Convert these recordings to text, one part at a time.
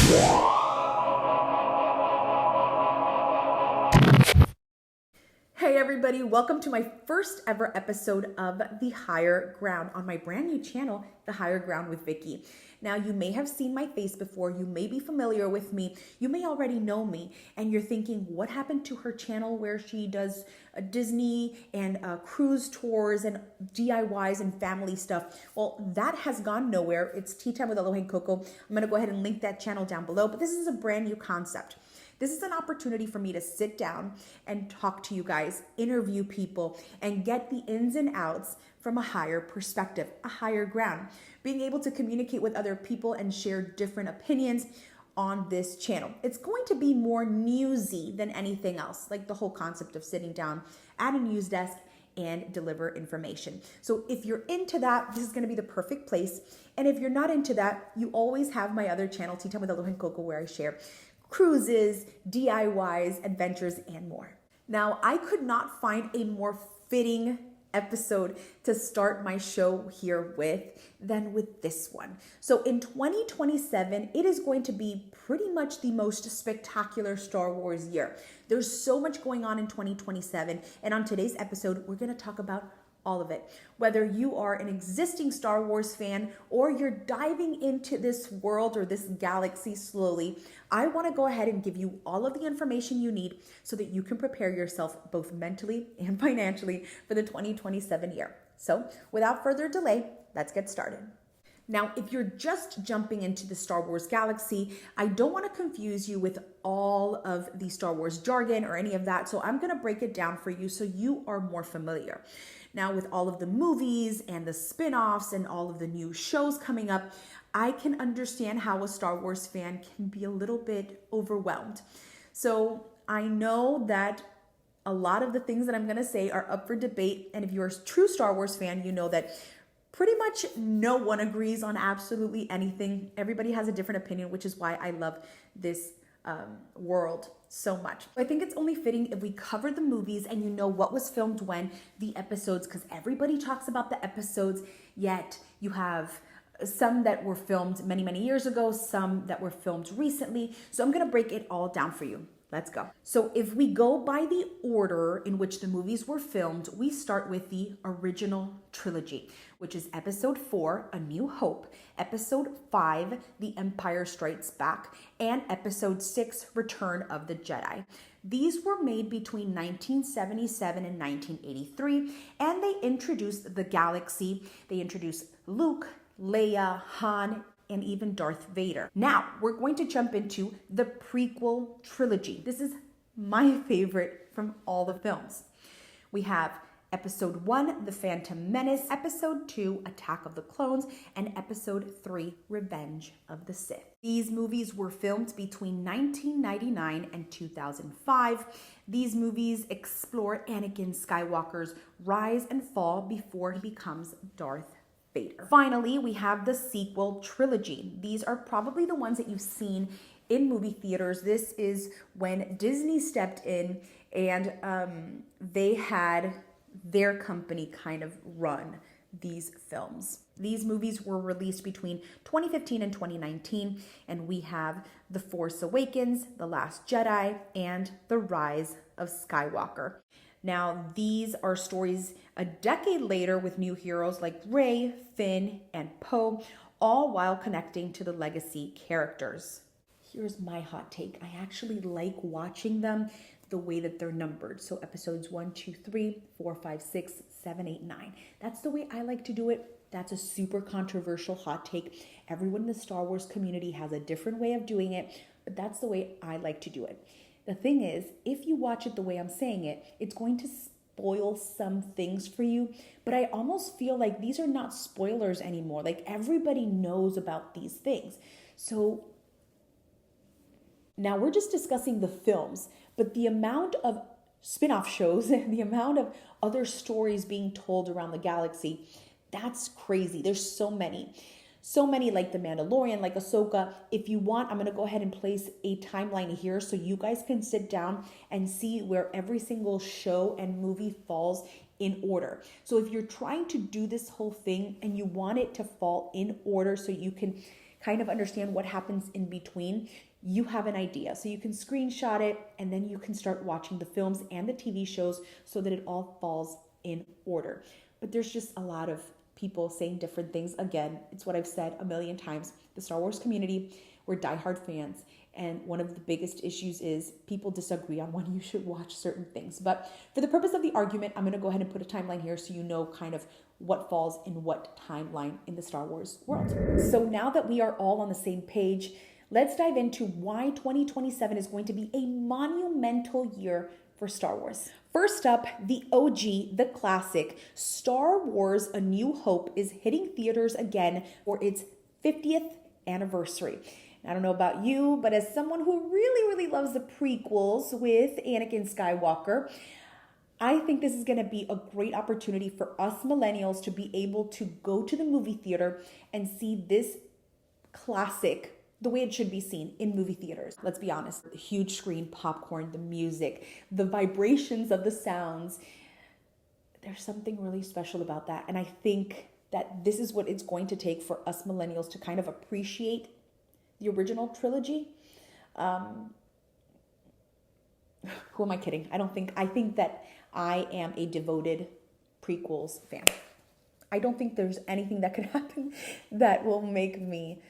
Hey everybody, welcome to my first ever episode of The Higher Ground on my brand new channel, The Higher Ground with Vicky. Now, you may have seen my face before, you may be familiar with me, you may already know me, and you're thinking, what happened to her channel where she does Disney and cruise tours and DIYs and family stuff? Well, that has gone nowhere. It's Tea Time with Aloha and Coco. I'm gonna go ahead and link that channel down below, but this is a brand new concept. This is an opportunity for me to sit down and talk to you guys, interview people, and get the ins and outs from a higher perspective, a higher ground. Being able to communicate with other people and share different opinions on this channel. It's going to be more newsy than anything else, like the whole concept of sitting down at a news desk and deliver information. So if you're into that, this is gonna be the perfect place. And if you're not into that, you always have my other channel, Tea Time with Aloha and Coco, where I share cruises, DIYs, adventures, and more. Now, I could not find a more fitting episode to start my show here with than with this one. So in 2027, it is going to be pretty much the most spectacular Star Wars year. There's so much going on in 2027, and on today's episode, we're gonna talk about all of it. Whether you are an existing Star Wars fan or you're diving into this world or this galaxy slowly, I want to go ahead and give you all of the information you need so that you can prepare yourself both mentally and financially for the 2027 year. So without further delay, let's get started. Now, if you're just jumping into the Star Wars galaxy, I don't want to confuse you with all of the Star Wars jargon or any of that, so I'm going to break it down for you so you are more familiar. Now, with all of the movies and the spin-offs and all of the new shows coming up, I can understand how a Star Wars fan can be a little bit overwhelmed. So I know that a lot of the things that I'm going to say are up for debate, and if you're a true Star Wars fan, you know that pretty much no one agrees on absolutely anything. Everybody has a different opinion, which is why I love this world so much. I think it's only fitting if we cover the movies and you know what was filmed when, the episodes, because everybody talks about the episodes, yet you have some that were filmed many, many years ago, some that were filmed recently. So I'm going to break it all down for you. Let's go. So if we go by the order in which the movies were filmed, we start with the original trilogy, which is Episode 4, A New Hope, Episode 5, The Empire Strikes Back, and Episode 6, Return of the Jedi. These were made between 1977 and 1983, and they introduced the galaxy. They introduced Luke, Leia, Han, and even Darth Vader. Now, we're going to jump into the prequel trilogy. This is my favorite from all the films. We have Episode 1, The Phantom Menace, Episode 2, Attack of the Clones, and Episode 3, Revenge of the Sith. These movies were filmed between 1999 and 2005. These movies explore Anakin Skywalker's rise and fall before he becomes Darth Vader. Finally, we have the sequel trilogy. These are probably the ones that you've seen in movie theaters. This is when Disney stepped in and they had their company kind of run these films. These movies were released between 2015 and 2019, and we have The Force Awakens, The Last Jedi, and The Rise of Skywalker. Now, these are stories a decade later with new heroes like Rey, Finn, and Poe, all while connecting to the legacy characters. Here's my hot take. I actually like watching them the way that they're numbered. So episodes 1, 2, 3, 4, 5, 6, 7, 8, 9. That's the way I like to do it. That's a super controversial hot take. Everyone in the Star Wars community has a different way of doing it, but that's the way I like to do it. The thing is, if you watch it the way I'm saying it, it's going to spoil some things for you, but I almost feel like these are not spoilers anymore. Like everybody knows about these things. So now we're just discussing the films, but the amount of spin-off shows, the amount of other stories being told around the galaxy, that's crazy. There's so many. So many, like The Mandalorian, like Ahsoka. If you want, I'm going to go ahead and place a timeline here so you guys can sit down and see where every single show and movie falls in order. So if you're trying to do this whole thing and you want it to fall in order so you can kind of understand what happens in between, you have an idea. So you can screenshot it and then you can start watching the films and the TV shows so that it all falls in order. But there's just a lot of people saying different things. Again, it's what I've said a million times. The Star Wars community, we're diehard fans. And one of the biggest issues is people disagree on when you should watch certain things. But for the purpose of the argument, I'm going to go ahead and put a timeline here so you know kind of what falls in what timeline in the Star Wars world. So now that we are all on the same page, let's dive into why 2027 is going to be a monumental year for Star Wars. First up, the OG, the classic, Star Wars A New Hope is hitting theaters again for its 50th anniversary. I don't know about you, but as someone who really loves the prequels with Anakin Skywalker, I think this is going to be a great opportunity for us millennials to be able to go to the movie theater and see this classic the way it should be seen in movie theaters. Let's be honest, the huge screen, popcorn, the music, the vibrations of the sounds. There's something really special about that. And I think that this is what it's going to take for us millennials to kind of appreciate the original trilogy. Who am I kidding? I think that I am a devoted prequels fan. I don't think there's anything that could happen that will make me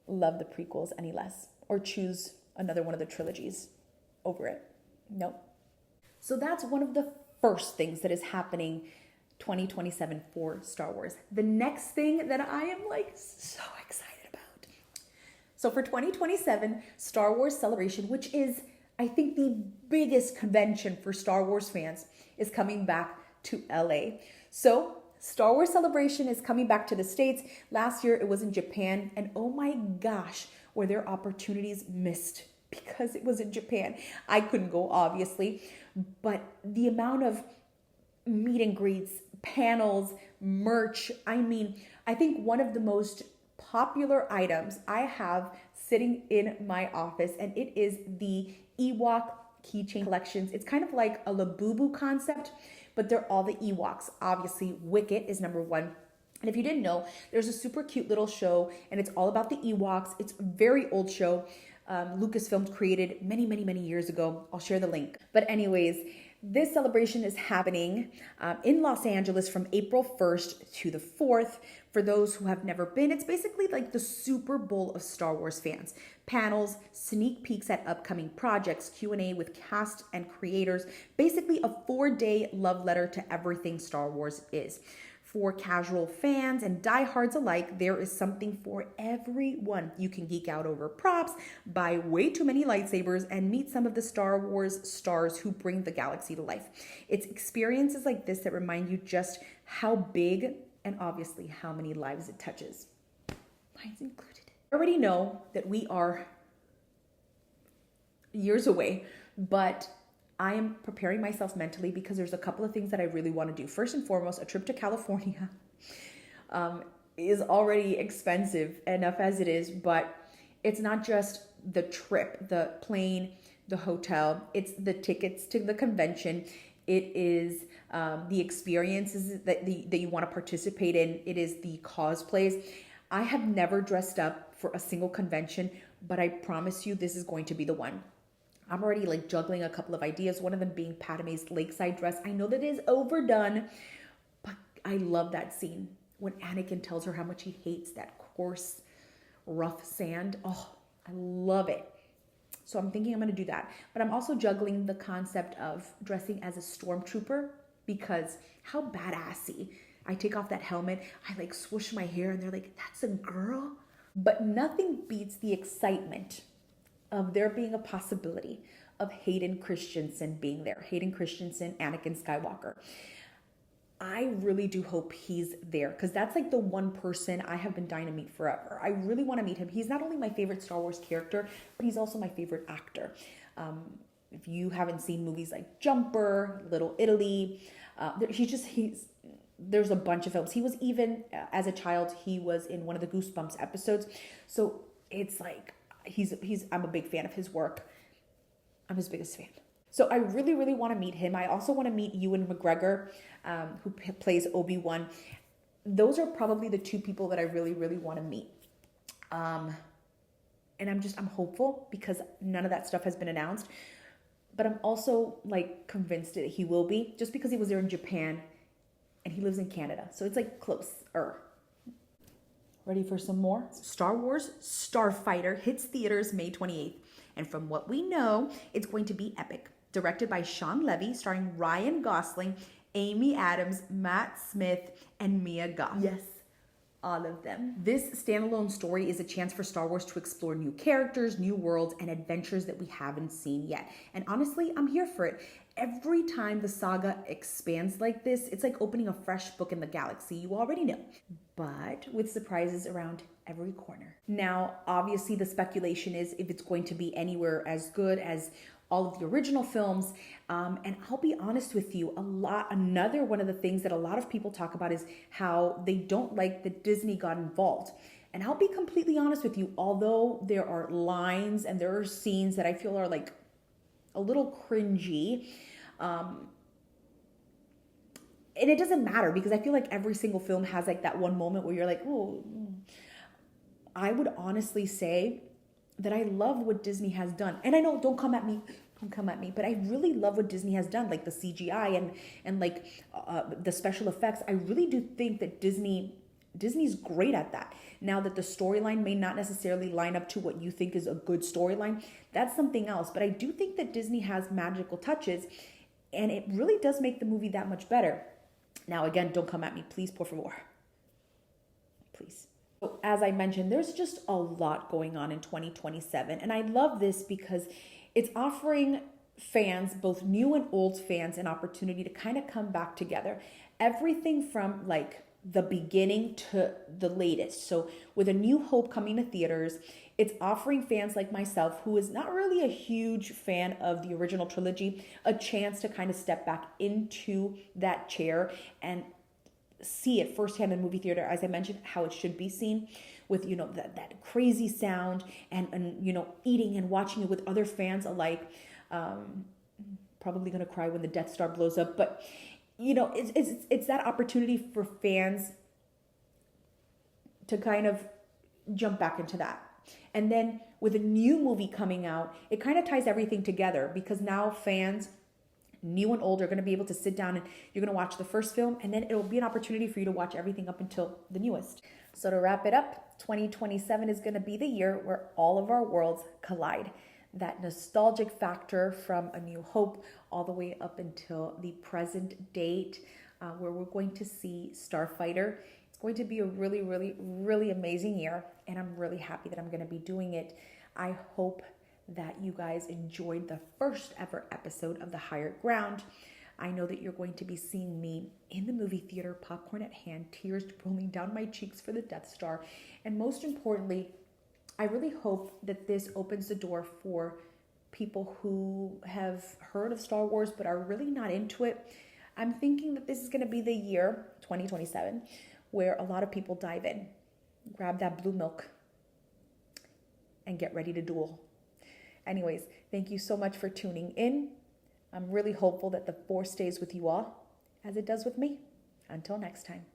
love the prequels any less or choose another one of the trilogies over it. Nope. So that's one of the first things that is happening 2027 for Star Wars. The next thing that I am so excited about. So for 2027, Star Wars Celebration, which is I think the biggest convention for Star Wars fans, is coming back to LA. So Star Wars Celebration is coming back to the States. Last year it was in Japan, and oh my gosh, were there opportunities missed because it was in Japan. I couldn't go, obviously, but the amount of meet and greets, panels, merch, I think one of the most popular items I have sitting in my office, and it is the Ewok keychain collections. It's kind of like a Labubu concept, but they're all the Ewoks. Obviously, Wicket is number one. And if you didn't know, there's a super cute little show, and it's all about the Ewoks. It's a very old show. Lucasfilm created many years ago. I'll share the link. But anyways, this celebration is happening in Los Angeles from April 1st to the 4th. For those who have never been, it's basically like the Super Bowl of Star Wars fans. Panels, sneak peeks at upcoming projects, Q&A with cast and creators. Basically a 4-day love letter to everything Star Wars is. For casual fans and diehards alike, there is something for everyone. You can geek out over props, buy way too many lightsabers, and meet some of the Star Wars stars who bring the galaxy to life. It's experiences like this that remind you just how big and obviously how many lives it touches. Mine's included. I already know that we are years away, but I am preparing myself mentally because there's a couple of things that I really want to do. First and foremost, a trip to California is already expensive enough as it is, but it's not just the trip, the plane, the hotel, it's the tickets to the convention. It is the experiences that you want to participate in. It is the cosplays. I have never dressed up for a single convention, but I promise you this is going to be the one. I'm already juggling a couple of ideas, one of them being Padme's lakeside dress. I know that is overdone, but I love that scene when Anakin tells her how much he hates that coarse, rough sand. Oh, I love it. So I'm thinking I'm going to do that. But I'm also juggling the concept of dressing as a stormtrooper because how badassy. I take off that helmet, I swoosh my hair, and they're like, that's a girl? But nothing beats the excitement of there being a possibility of Hayden Christensen being there. Hayden Christensen, Anakin Skywalker. I really do hope he's there because that's the one person I have been dying to meet forever. I really want to meet him. He's not only my favorite Star Wars character, but he's also my favorite actor. If you haven't seen movies like Jumper, Little Italy, there's a bunch of films. He was even, as a child, he was in one of the Goosebumps episodes. So it's I'm a big fan of his work. I'm his biggest fan. So I really want to meet him. I also want to meet Ewan McGregor, who plays Obi-Wan. Those are probably the two people that I really want to meet. And I'm hopeful because none of that stuff has been announced. But I'm also like convinced that he will be, just because he was there in Japan and he lives in Canada. So it's like closer. Ready for some more? Star Wars Starfighter hits theaters May 28th. And from what we know, it's going to be epic. Directed by Sean Levy, starring Ryan Gosling, Amy Adams, Matt Smith, and Mia Goth. Yes, all of them. This standalone story is a chance for Star Wars to explore new characters, new worlds, and adventures that we haven't seen yet. And honestly, I'm here for it. Every time the saga expands like this, it's like opening a fresh book in the galaxy. You already know, but with surprises around every corner. Now, obviously, the speculation is if it's going to be anywhere as good as all of the original films. And I'll be honest with you, another one of the things that a lot of people talk about is how they don't like that Disney got involved. And I'll be completely honest with you, although there are lines and there are scenes that I feel are like a little cringy, and it doesn't matter because I feel like every single film has like that one moment where you're like, oh, I would honestly say that I love what Disney has done. And I know, don't come at me, but I really love what Disney has done, like the CGI and like the special effects. I really do think that Disney's great at that. Now that the storyline may not necessarily line up to what you think is a good storyline, that's something else. But I do think that Disney has magical touches, and it really does make the movie that much better. Now, again, don't come at me, please, por favor. Please. So as I mentioned, there's just a lot going on in 2027. And I love this because it's offering fans, both new and old fans, an opportunity to kind of come back together. Everything from like the beginning to the latest. So with A New Hope coming to theaters, it's offering fans like myself, who is not really a huge fan of the original trilogy, a chance to kind of step back into that chair and see it firsthand in the movie theater, as I mentioned, how it should be seen, with, you know, that crazy sound and you know, eating and watching it with other fans alike. Probably gonna cry when the Death Star blows up, but you know, it's that opportunity for fans to kind of jump back into that. And then with a new movie coming out, it kind of ties everything together, because now fans, new and old, are going to be able to sit down and you're going to watch the first film, and then it'll be an opportunity for you to watch everything up until the newest. So to wrap it up, 2027 is going to be the year where all of our worlds collide. That nostalgic factor from A New Hope all the way up until the present date, where we're going to see Starfighter. It's going to be a really, really, really amazing year, and I'm really happy that I'm going to be doing it. I hope that you guys enjoyed the first ever episode of The Higher Ground. I know that you're going to be seeing me in the movie theater, popcorn at hand, tears rolling down my cheeks for the Death Star. And most importantly, I really hope that this opens the door for people who have heard of Star Wars but are really not into it. I'm thinking that this is going to be the year, 2027, where a lot of people dive in, grab that blue milk, and get ready to duel. Anyways, thank you so much for tuning in. I'm really hopeful that the Force stays with you all, as it does with me. Until next time.